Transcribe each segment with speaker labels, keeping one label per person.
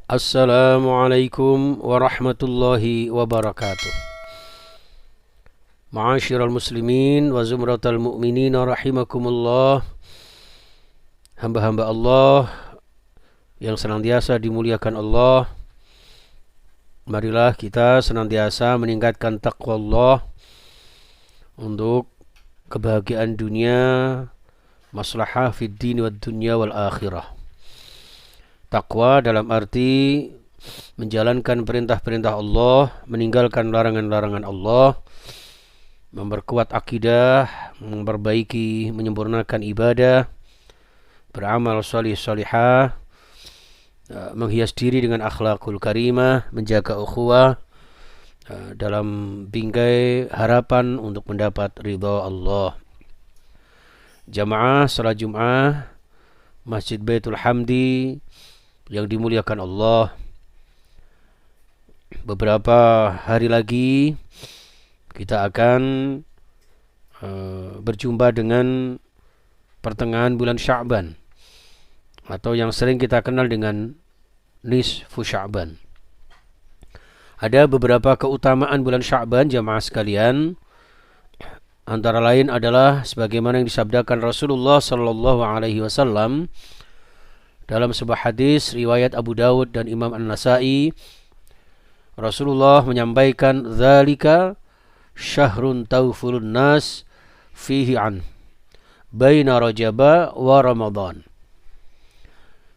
Speaker 1: Assalamualaikum warahmatullahi wabarakatuh. Ma'asyiral muslimin wa zumratal mu'minin rahimakumullah. Hamba-hamba Allah yang senantiasa dimuliakan Allah, marilah kita senantiasa meningkatkan taqwa Allah untuk kebahagiaan dunia, maslahah fid din wad dunya wal akhirah. Takwa dalam arti menjalankan perintah-perintah Allah, meninggalkan larangan-larangan Allah, memperkuat akidah, memperbaiki, menyempurnakan ibadah, beramal salih-salihah, menghias diri dengan akhlakul karimah, menjaga ukhuwah dalam bingkai harapan untuk mendapat ridha Allah. Jamaah salat Jum'ah Masjid Baitul Hamdi yang dimuliakan Allah, beberapa hari lagi kita akan berjumpa dengan pertengahan bulan Sya'ban, atau yang sering kita kenal dengan nisfu Sya'ban. Ada beberapa keutamaan bulan Sya'ban, jamaah sekalian. Antara lain adalah sebagaimana yang disabdakan Rasulullah sallallahu alaihi wasallam dalam sebuah hadis riwayat Abu Dawud dan Imam An-Nasa'i. Rasulullah menyampaikan, "Dzalika syahrun tawfulun nas fihi an baina Rajaba wa Ramadan."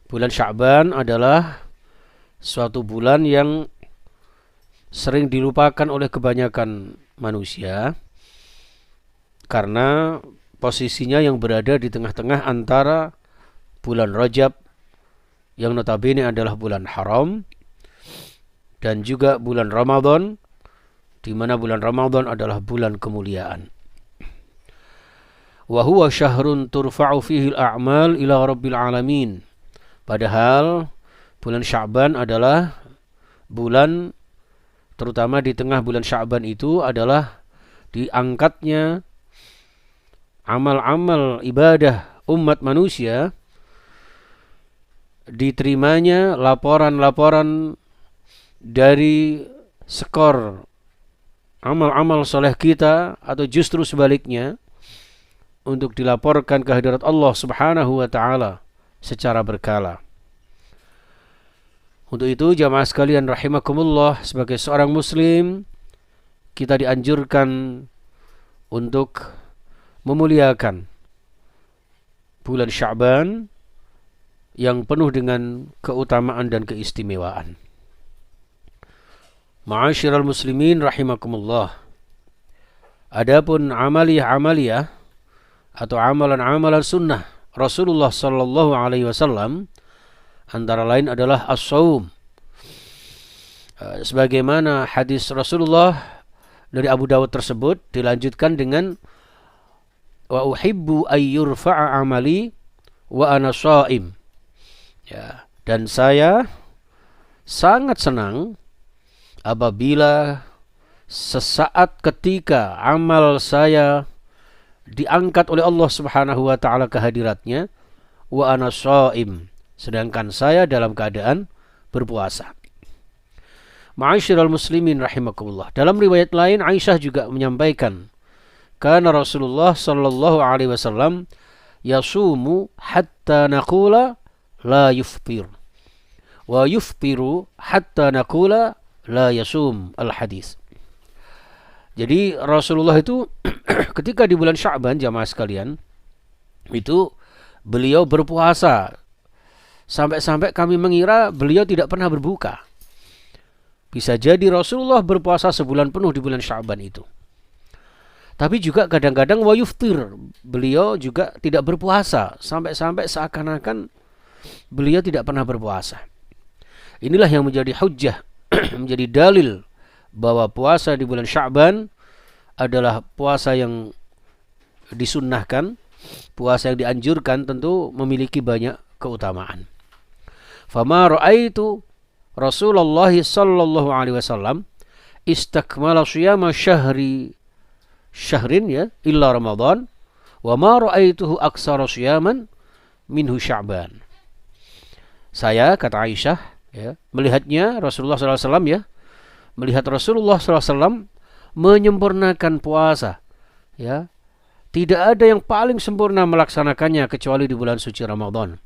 Speaker 1: Bulan Sya'ban adalah suatu bulan yang sering dilupakan oleh kebanyakan manusia karena posisinya yang berada di tengah-tengah antara bulan Rajab yang notabene adalah bulan haram dan juga bulan Ramadan, di mana bulan Ramadan adalah bulan kemuliaan. Wa huwa syahrun turfa'u fihi al-a'mal ila rabbil alamin. Padahal bulan Sya'ban adalah bulan, terutama di tengah bulan Sya'ban itu adalah diangkatnya amal-amal ibadah umat manusia, diterimanya laporan-laporan dari skor amal-amal soleh kita, atau justru sebaliknya untuk dilaporkan ke hadirat Allah subhanahu wa ta'ala secara berkala. Untuk itu jamaah sekalian rahimakumullah, sebagai seorang muslim kita dianjurkan untuk memuliakan bulan Sya'ban yang penuh dengan keutamaan dan keistimewaan. Ma'asyiral muslimin rahimakumullah. Adapun amaliyah atau amalan-amalan sunnah Rasulullah sallallahu alaihi wasallam antara lain adalah as-shaum. Sebagaimana hadis Rasulullah dari Abu Dawud tersebut dilanjutkan dengan, wa uhibbu ayyurfa'a amali wa ana shaim. Ya, dan saya sangat senang apabila sesaat ketika amal saya diangkat oleh Allah Subhanahu wa taala ke hadiratnya, wa ana shaim, sedangkan saya dalam keadaan berpuasa. Ma'asyiral muslimin rahimakumullah. Dalam riwayat lain Aisyah juga menyampaikan, kana Rasulullah sallallahu alaihi wasallam yasumu hatta naqula la yuftir wa yuftiru hatta naqula la yasum, al-hadis. Jadi Rasulullah itu ketika di bulan Sya'ban, jamaah sekalian, itu beliau berpuasa sampai-sampai kami mengira beliau tidak pernah berbuka. Bisa jadi Rasulullah berpuasa sebulan penuh di bulan Sya'ban itu. Tapi juga kadang-kadang wa yuftir, beliau juga tidak berpuasa sampai-sampai seakan-akan beliau tidak pernah berpuasa. Inilah yang menjadi hujjah, menjadi dalil bahwa puasa di bulan Sya'ban adalah puasa yang disunnahkan, puasa yang dianjurkan, tentu memiliki banyak keutamaan. Fama ra'aitu Rasulullah sallallahu alaihi wasallam istakmala siyama syahrin ya illa Ramadan, wa ma ra'aituhu aksara siyaman minhu Sya'ban. Saya, kata Aisyah, Ya, melihatnya Rasulullah SAW ya, melihat Rasulullah SAW menyempurnakan puasa. Ya, tidak ada yang paling sempurna melaksanakannya kecuali di bulan suci Ramadan.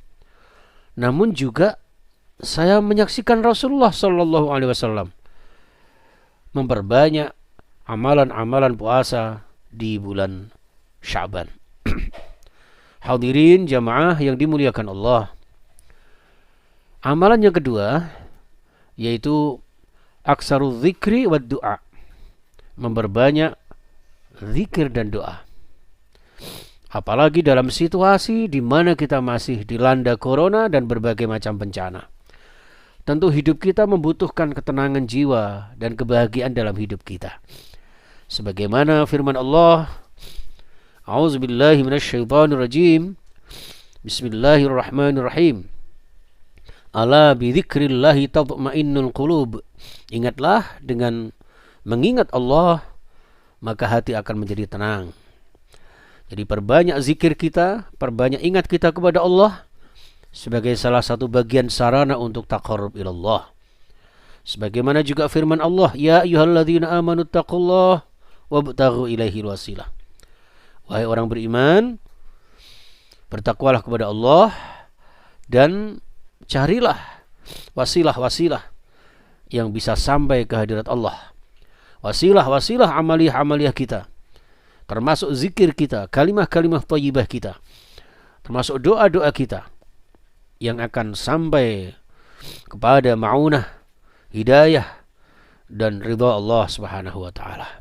Speaker 1: Namun juga saya menyaksikan Rasulullah SAW memperbanyak amalan-amalan puasa di bulan Sya'ban. Hadirin jamaah yang dimuliakan Allah. Amalan yang kedua yaitu aksarul zikri wad du'a. Memperbanyak zikir dan doa. Apalagi dalam situasi di mana kita masih dilanda corona dan berbagai macam bencana. Tentu hidup kita membutuhkan ketenangan jiwa dan kebahagiaan dalam hidup kita. Sebagaimana firman Allah, A'udzubillahi minasyaitonirrajim. Bismillahirrahmanirrahim. Ala bidzikrillahi tatma'innul qulub. Ingatlah, dengan mengingat Allah maka hati akan menjadi tenang. Jadi perbanyak zikir kita, perbanyak ingat kita kepada Allah sebagai salah satu bagian sarana untuk taqarrub ilallah. Sebagaimana juga firman Allah, ya ayyuhalladzina amanu taqullaha wabtaghu ilaihil wasilah. Wahai orang beriman, bertakwalah kepada Allah dan carilah wasilah-wasilah yang bisa sampai ke hadirat Allah. Wasilah-wasilah amaliyah-amaliyah kita, termasuk zikir kita, kalimah-kalimah thayyibah kita, termasuk doa-doa kita yang akan sampai kepada ma'unah, hidayah dan ridha Allah Subhanahu wa taala.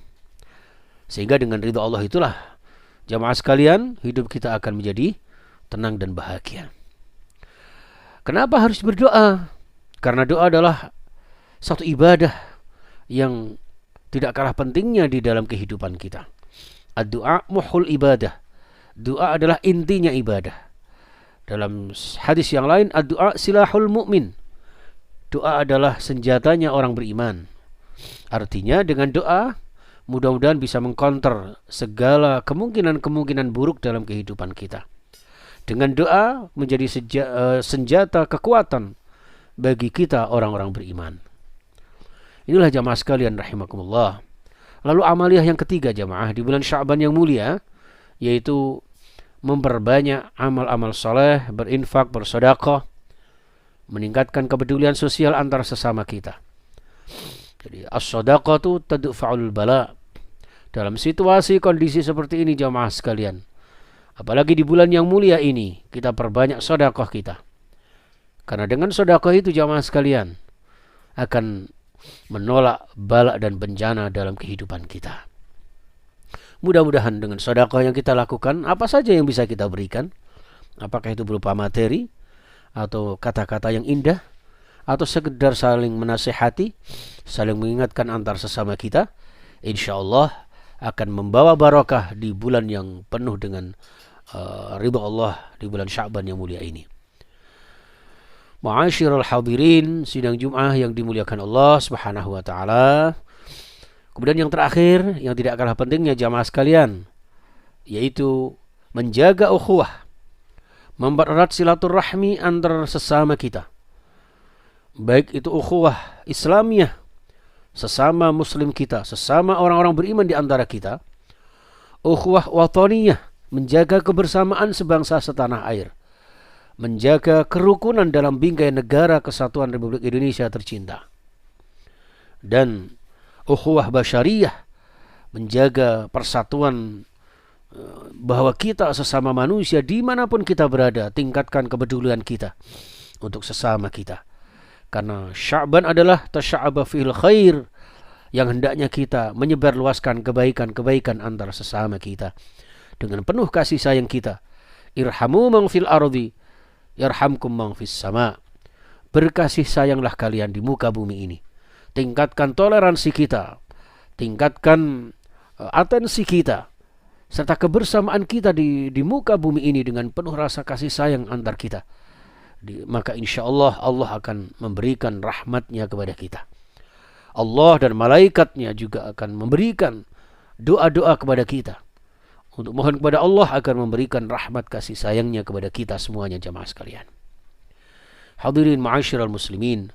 Speaker 1: Sehingga dengan ridha Allah itulah jamaah sekalian, hidup kita akan menjadi tenang dan bahagia. Kenapa harus berdoa? Karena doa adalah satu ibadah yang tidak kalah pentingnya di dalam kehidupan kita. Ad-du'a muhul ibadah. Doa adalah intinya ibadah. Dalam hadis yang lain, ad-du'a silahul mu'min. Doa adalah senjatanya orang beriman. Artinya dengan doa mudah-mudahan bisa mengcounter segala kemungkinan-kemungkinan buruk dalam kehidupan kita. Dengan doa menjadi senjata kekuatan bagi kita orang-orang beriman. Inilah jamaah sekalian rahimakumullah. Lalu amaliyah yang ketiga jamaah di bulan Sya'ban yang mulia, yaitu memperbanyak amal-amal soleh, berinfak, bersedekah, meningkatkan kepedulian sosial antara sesama kita. Jadi as-shadaqatu tadfa'ul bala. Dalam situasi kondisi seperti ini jamaah sekalian, apalagi di bulan yang mulia ini, kita perbanyak sedekah kita. Karena dengan sedekah itu jamaah sekalian akan menolak bala dan bencana dalam kehidupan kita. Mudah-mudahan dengan sedekah yang kita lakukan, apa saja yang bisa kita berikan, apakah itu berupa materi atau kata-kata yang indah, atau sekedar saling menasihati, saling mengingatkan antar sesama kita, insyaallah akan membawa barakah di bulan yang penuh dengan ridha Allah, di bulan Sya'ban yang mulia ini. Ma'asyiral hadirin sidang Jum'ah yang dimuliakan Allah Subhanahu wa taala. Kemudian yang terakhir yang tidak kalah pentingnya jamaah sekalian, yaitu menjaga ukhuwah, mempererat silaturahmi antar sesama kita. Baik itu ukhuwah Islamiyah, sesama muslim kita, sesama orang-orang beriman di antara kita. Ukhuwah wataniyah, menjaga kebersamaan sebangsa setanah air, menjaga kerukunan dalam bingkai negara kesatuan Republik Indonesia tercinta. Dan ukhuwah basyariyah, menjaga persatuan bahwa kita sesama manusia dimanapun kita berada, tingkatkan kepedulian kita untuk sesama kita. Karena Sya'ban adalah tasya'aba fil khair, yang hendaknya kita menyebarluaskan kebaikan-kebaikan antara sesama kita dengan penuh kasih sayang kita. Irhamu man fil ardi yarhamkum man fis sama. Berkasih sayanglah kalian di muka bumi ini. Tingkatkan toleransi kita, tingkatkan atensi kita, serta kebersamaan kita di muka bumi ini dengan penuh rasa kasih sayang antar kita. Maka insya Allah Allah akan memberikan rahmatnya kepada kita. Allah dan malaikatnya juga akan memberikan doa-doa kepada kita, untuk mohon kepada Allah akan memberikan rahmat kasih sayangnya kepada kita semuanya jamaah sekalian. Hadirin ma'asyiral muslimin,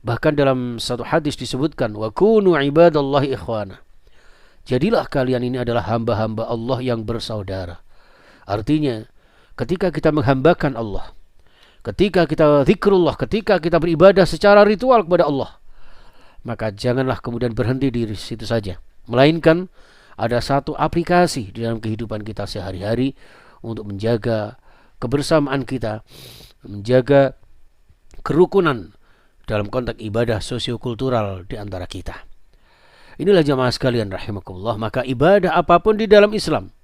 Speaker 1: Bahkan dalam satu hadis disebutkan, wa kunu ibadallahi ikhwana. Jadilah kalian ini adalah hamba-hamba Allah yang bersaudara. Artinya, ketika kita menghambakan Allah, ketika kita zikrullah, ketika kita beribadah secara ritual kepada Allah, maka janganlah kemudian berhenti di situ saja. Melainkan ada satu aplikasi di dalam kehidupan kita sehari-hari untuk menjaga kebersamaan kita, menjaga kerukunan dalam konteks ibadah sosiokultural di antara kita. Inilah jamaah sekalian rahimakumullah, maka ibadah apapun di dalam Islam,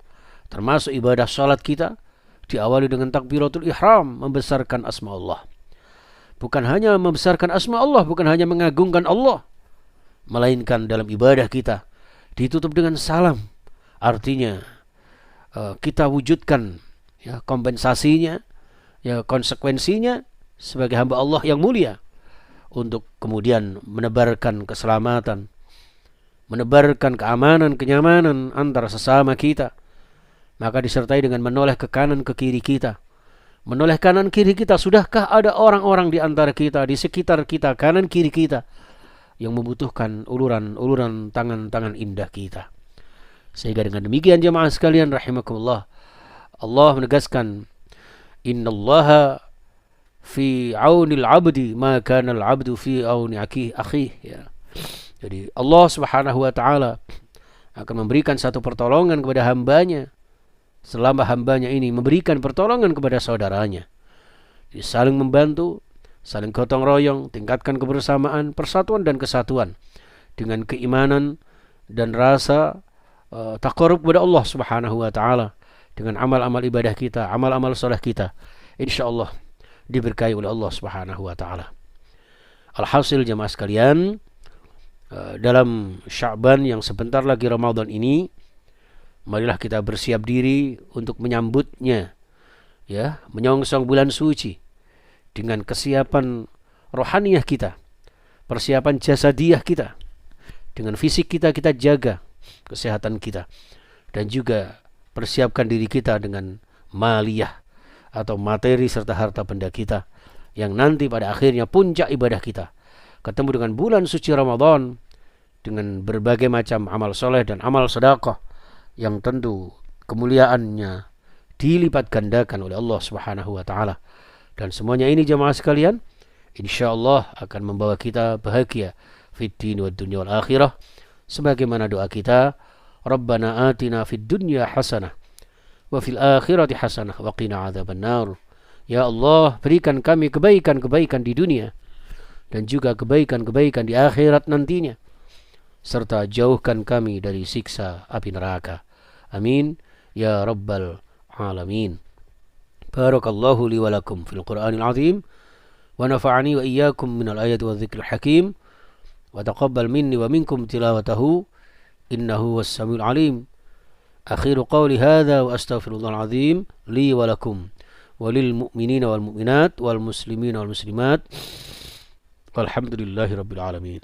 Speaker 1: termasuk ibadah salat kita, diawali dengan takbiratul ihram, membesarkan asma Allah. Bukan hanya membesarkan asma Allah, bukan hanya mengagungkan Allah, melainkan dalam ibadah kita ditutup dengan salam. Artinya kita wujudkan ya kompensasinya, ya konsekuensinya sebagai hamba Allah yang mulia, untuk kemudian menebarkan keselamatan, menebarkan keamanan, kenyamanan antara sesama kita. Maka disertai dengan menoleh ke kanan ke kiri kita. Menoleh kanan kiri kita, sudahkah ada orang-orang di antara kita, di sekitar kita, kanan kiri kita, yang membutuhkan uluran tangan-tangan indah kita. Sehingga dengan demikian jemaah sekalian rahimakumullah, Allah menegaskan, innallaha fi aunil abdi ma kana al abdu fi auni akhihi, ya. Jadi Allah Subhanahu wa taala akan memberikan satu pertolongan kepada hambanya selama hambanya ini memberikan pertolongan kepada saudaranya. Jadi saling membantu, saling gotong royong, tingkatkan kebersamaan, persatuan dan kesatuan dengan keimanan dan rasa taqarrub kepada Allah Subhanahu wa taala dengan amal-amal ibadah kita, amal-amal saleh kita, insyaallah diberkahi oleh Allah Subhanahu wa taala. Alhasil jemaah sekalian, dalam Sya'ban yang sebentar lagi Ramadan ini, marilah kita bersiap diri untuk menyambutnya, ya, menyongsong bulan suci dengan kesiapan rohaniyah kita, persiapan jasadiah kita. Dengan fisik kita, kita jaga kesehatan kita, dan juga persiapkan diri kita dengan maliyah atau materi serta harta benda kita, yang nanti pada akhirnya puncak ibadah kita ketemu dengan bulan suci Ramadan dengan berbagai macam amal soleh dan amal sedekah yang tentu kemuliaannya dilipat gandakan oleh Allah Subhanahu wa taala. Dan semuanya ini jemaah sekalian, insyaallah akan membawa kita bahagia fid din wad dunya wal akhirah, sebagaimana doa kita, Rabbana atina fid dunya hasanah wa fil akhirati hasanah wa qina adzabannar. Ya Allah, berikan kami kebaikan-kebaikan di dunia dan juga kebaikan-kebaikan di akhirat nantinya, serta jauhkan kami dari siksa api neraka. Amin ya rabbal alamin. Barakallahu li wa lakum fil Qur'anil azim wa nafa'ani wa iyyakum minal ayati wa dzikril hakim wa taqabbal minni wa minkum tilawatahu innahu was-samiul alim. Akhiru qawli hadza wa astaghfirullahal azim li wa lakum wa lil mu'minina wal mu'minat wal muslimina wal muslimat walhamdulillahi rabbil alamin.